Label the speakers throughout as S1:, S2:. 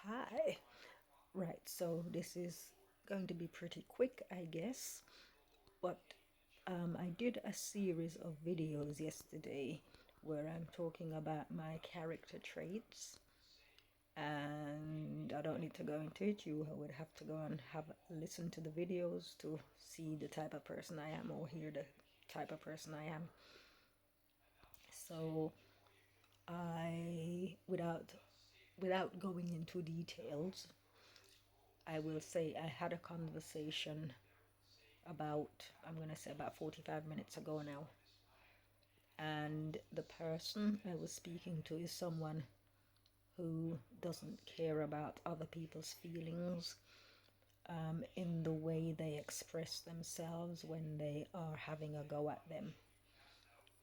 S1: Hi. Right, so this is going to be pretty quick, I guess. But I did a series of videos yesterday where I'm talking about my character traits, and I don't need to go into it. You would have to go and have listen to the videos to see the type of person I am or hear the type of person I am. So without going into details, I will say I had a conversation I'm going to say about 45 minutes ago now. And the person I was speaking to is someone who doesn't care about other people's feelings in the way they express themselves when they are having a go at them.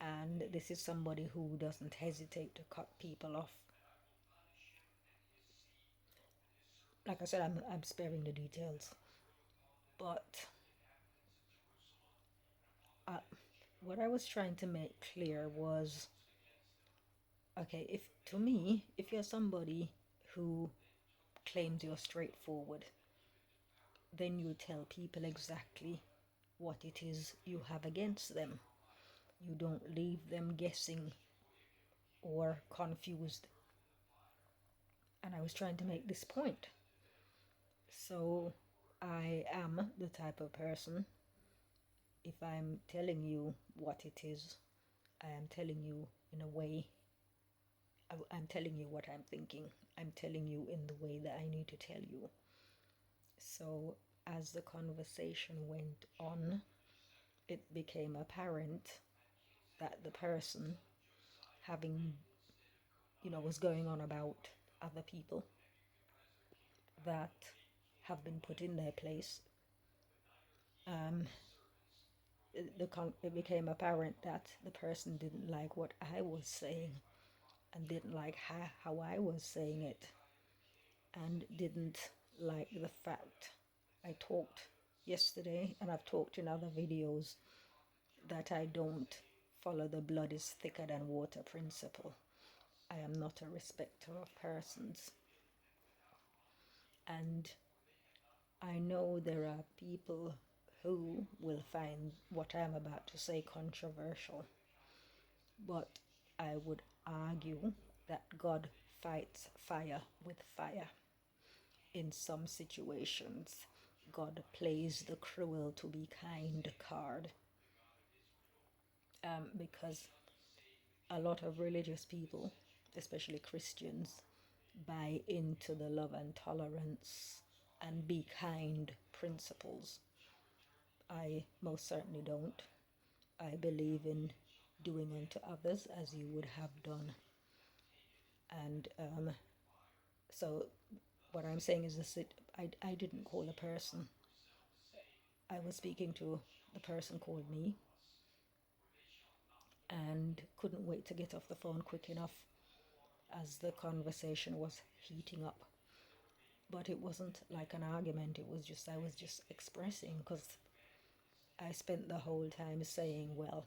S1: And this is somebody who doesn't hesitate to cut people off. Like I said, I'm sparing the details. But what I was trying to make clear was, okay, if you're somebody who claims you're straightforward, then you tell people exactly what it is you have against them. You don't leave them guessing or confused. And I was trying to make this point. So I am the type of person, if I'm telling you what it is, I am telling you in a way, I'm telling you what I'm thinking. I'm telling you in the way that I need to tell you. So as the conversation went on, it became apparent that the person having, was going on about other people that have been put in their place. It became apparent that the person didn't like what I was saying and didn't like how I was saying it, and didn't like the fact I talked yesterday, and I've talked in other videos, that I don't follow the blood is thicker than water principle. I am not a respecter of persons. And I know there are people who will find what I'm about to say controversial, but I would argue that God fights fire with fire. In some situations, God plays the cruel to be kind card, because a lot of religious people, especially Christians, buy into the love and tolerance and be kind principles. I most certainly don't. I believe in doing unto others as you would have done. And so what I'm saying is this: I didn't call a person. I was speaking to the person called me and couldn't wait to get off the phone quick enough as the conversation was heating up. But it wasn't like an argument, I was just expressing, because I spent the whole time saying, well,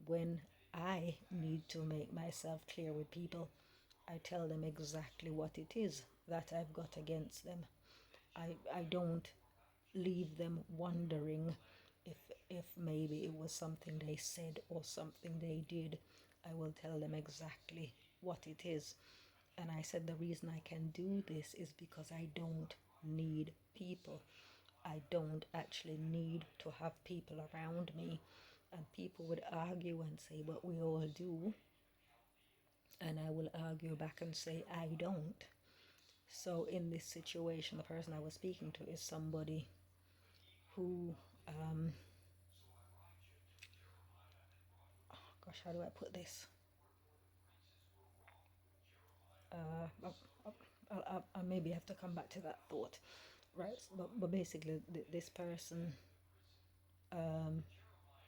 S1: when I need to make myself clear with people, I tell them exactly what it is that I've got against them. I don't leave them wondering if maybe it was something they said or something they did. I will tell them exactly what it is. And I said the reason I can do this is because I don't need people. I don't actually need to have people around me. And people would argue and say, but we all do. And I will argue back and say, I don't. So in this situation, the person I was speaking to is somebody who, gosh, how do I put this? I maybe have to come back to that thought, right? But basically, this person,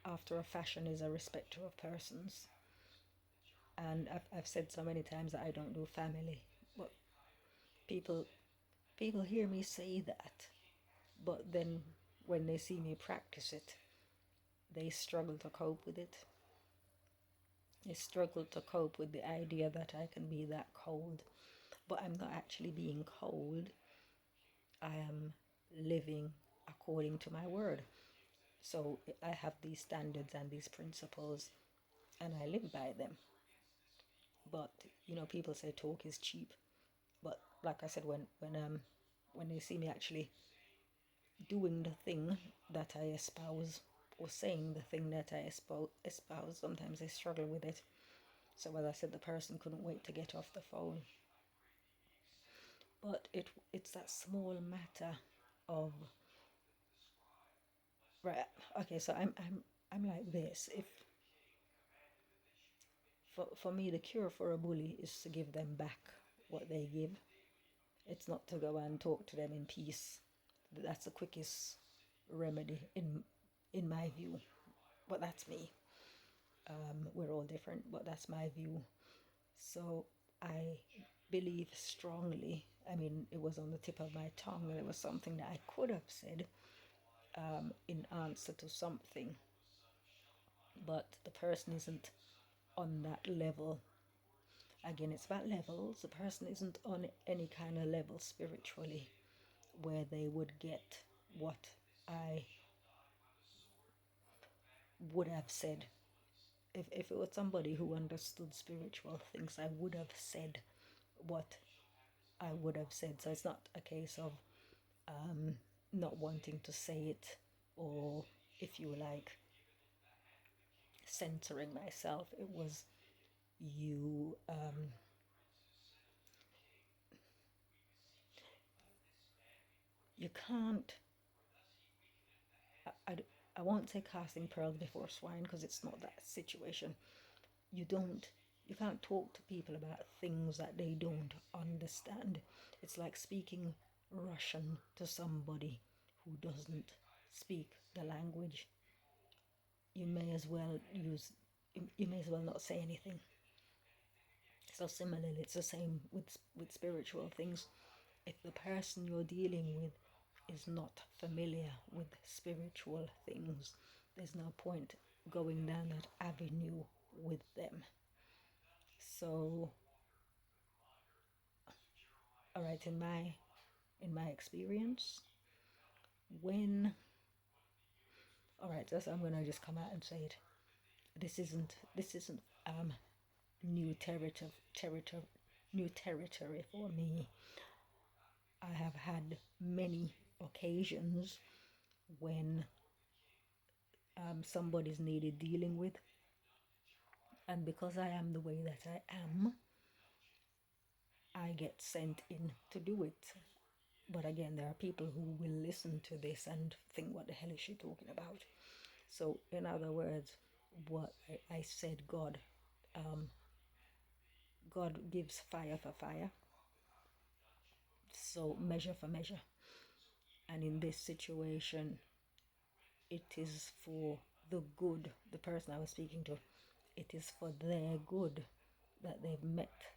S1: after a fashion, is a respecter of persons. And I've said so many times that I don't do family, but people people hear me say that, but then when they see me practice it, they struggle to cope with it. They struggle to cope with the idea that I can be that cold. but I'm not actually being cold. I am living according to my word. So I have these standards and these principles, and I live by them. But people say talk is cheap. But like I said, when they see me actually doing the thing that I espouse, or saying the thing that I espouse, sometimes they struggle with it. So as I said, the person couldn't wait to get off the phone. But it's that small matter of, right. Okay, so I'm like this. If for me, the cure for a bully is to give them back what they give. It's not to go and talk to them in peace. That's the quickest remedy in my view. But that's me. We're all different, but that's my view. So I believe strongly. I mean, it was on the tip of my tongue, and it was something that I could have said in answer to something, but the person isn't on that level. Again, it's about levels. The person isn't on any kind of level spiritually where they would get what I would have said. If it was somebody who understood spiritual things, I would have said what I would have said. So it's not a case of not wanting to say it, or, if you like, censoring myself. It was you. You can't. I, I, I won't say casting pearls before swine, because it's not that situation. You don't. You can't talk to people about things that they don't understand. It's like speaking Russian to somebody who doesn't speak the language. You may as well use. You may as well not say anything. So similarly, it's the same with spiritual things. If the person you're dealing with is not familiar with spiritual things, there's no point going down that avenue with them. So, all right, in my experience, when all right, so I'm gonna just come out and say it. This isn't new territory for me. I have had many occasions when somebody's needed dealing with, and because I am the way that I am, I get sent in to do it. But again, there are people who will listen to this and think, what the hell is she talking about? So, in other words, what I said, God gives fire for fire, so measure for measure. And in this situation, it is for the good, the person I was speaking to, it is for their good that they've met,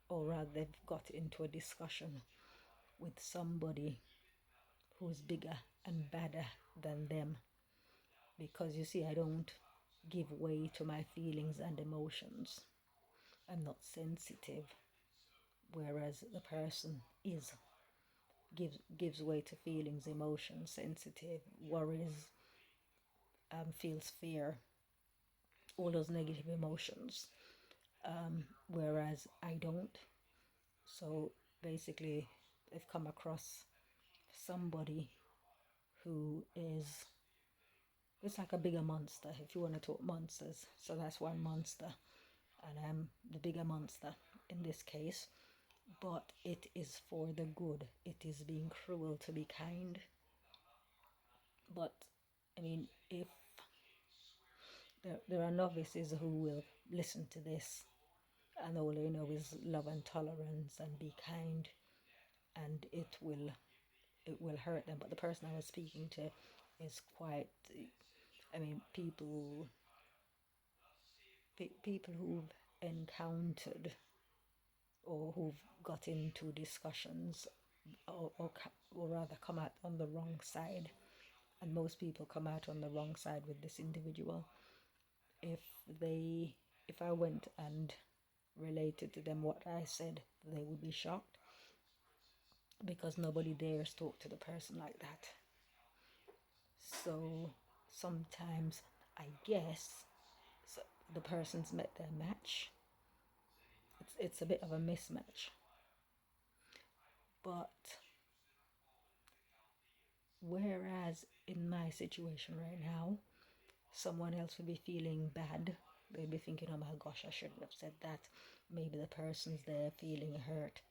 S1: or rather, they've got into a discussion with somebody who's bigger and badder than them. Because you see, I don't give way to my feelings and emotions. I'm not sensitive, whereas the person gives way to feelings, emotions, sensitive, worries, feels fear, all those negative emotions, whereas I don't. So basically, I've come across somebody who is, it's like a bigger monster, if you want to talk monsters. So that's one monster, and I'm the bigger monster in this case. But it is for the good. It is being cruel to be kind. But I mean, if there are novices who will listen to this, and all they know is love and tolerance and be kind, and it will hurt them. But the person I was speaking to is quite, I mean, people who've encountered, or who've got into discussions, or rather come out on the wrong side. And most people come out on the wrong side with this individual. If I went and related to them what I said, they would be shocked because nobody dares talk to the person like that. So sometimes I guess the person's met their match. It's a bit of a mismatch. But whereas in my situation right now, someone else would be feeling bad. They'd be thinking, oh my gosh, I shouldn't have said that. Maybe the person's there feeling hurt,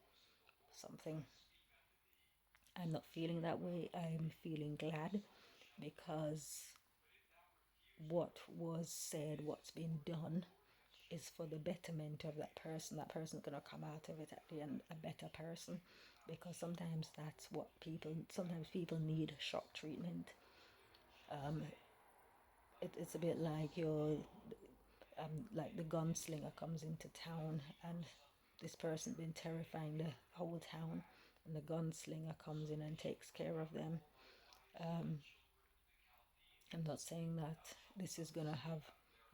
S1: something. I'm not feeling that way. I'm feeling glad because what was said, what's been done, is for the betterment of that person. That person's going to come out of it at the end a better person, because sometimes that's what sometimes people need shock treatment. It's a bit like like the gunslinger comes into town and this person been terrifying the whole town, and the gunslinger comes in and takes care of them. I'm not saying that this is going to have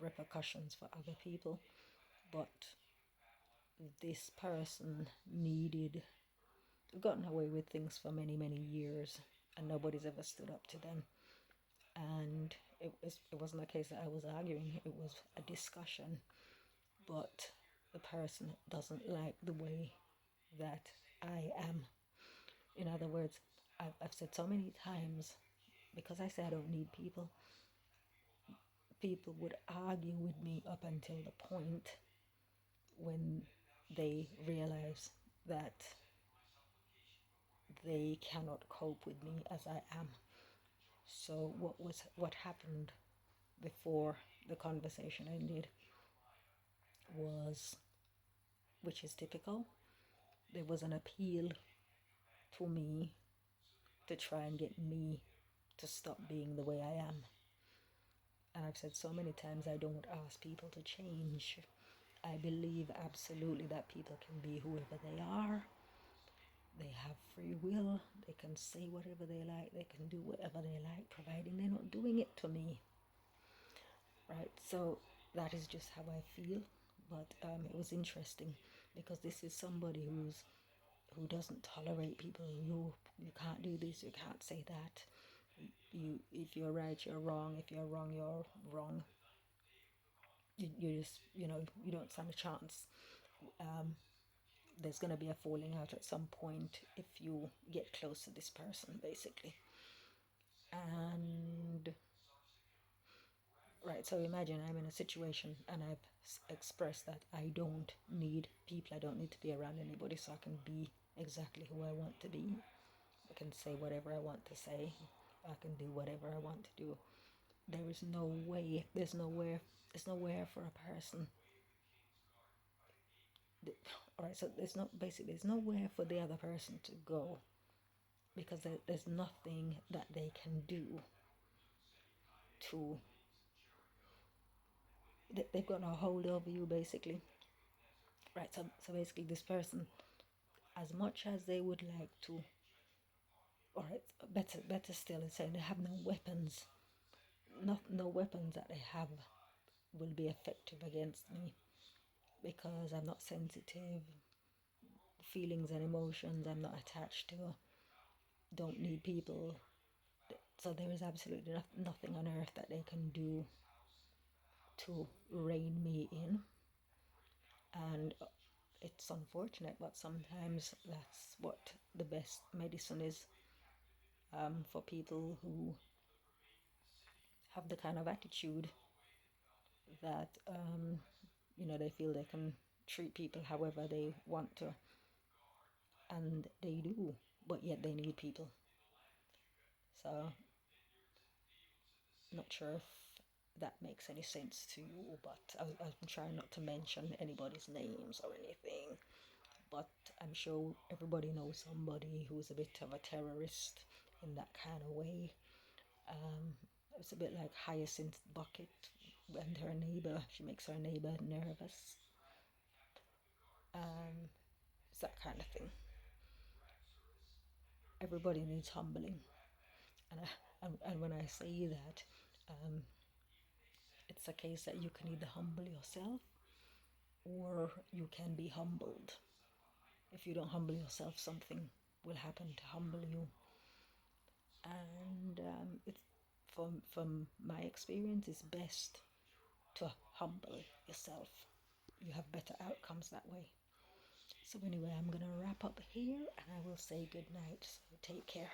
S1: repercussions for other people, but this person needed gotten away with things for many, many years, and nobody's ever stood up to them. And it wasn't a case that I was arguing, it was a discussion. But the person doesn't like the way that I am. In other words, I've said so many times, because I say I don't need people, people would argue with me up until the point when they realize that they cannot cope with me as I am. So what happened before the conversation ended was, which is typical, there was an appeal to me to try and get me to stop being the way I am. And I've said so many times, I don't ask people to change. I believe absolutely that people can be whoever they are. They have free will. They can say whatever they like. They can do whatever they like, providing they're not doing it to me. Right? So that is just how I feel. But it was interesting because this is somebody who doesn't tolerate people. You can't do this. You can't say that. If you're right, you're wrong. If you're wrong, you're wrong. You just you don't stand a chance. There's going to be a falling out at some point if you get close to this person, basically. And right, so imagine I'm in a situation and I've expressed that I don't need people, I don't need to be around anybody, so I can be exactly who I want to be. I can say whatever I want to say, I can do whatever I want to do. There is no way, there's nowhere for a person. All right, so there's nowhere for the other person to go, because there's nothing that they can do to, they've got no hold over you, basically. Right, so basically this person, as much as they would like to, or better still is saying they have no weapons. No weapons that they have will be effective against me, because I'm not sensitive, feelings and emotions I'm not attached to, don't need people. So there is absolutely nothing on earth that they can do to rein me in. And it's unfortunate, but sometimes that's what the best medicine is, for people who have the kind of attitude that they feel they can treat people however they want to, and they do, but yet they need people. So not sure if that makes any sense to you, but I'm trying not to mention anybody's names or anything, but I'm sure everybody knows somebody who's a bit of a terrorist in that kind of way. It's a bit like Hyacinth Bucket and her neighbour. She makes her neighbour nervous. It's that kind of thing. Everybody needs humbling, and when I say that, it's a case that you can either humble yourself or you can be humbled. If you don't humble yourself, something will happen to humble you. And it's from my experience, it's best to humble yourself. You have better outcomes that way. So anyway, I'm gonna wrap up here and I will say good night. So take care.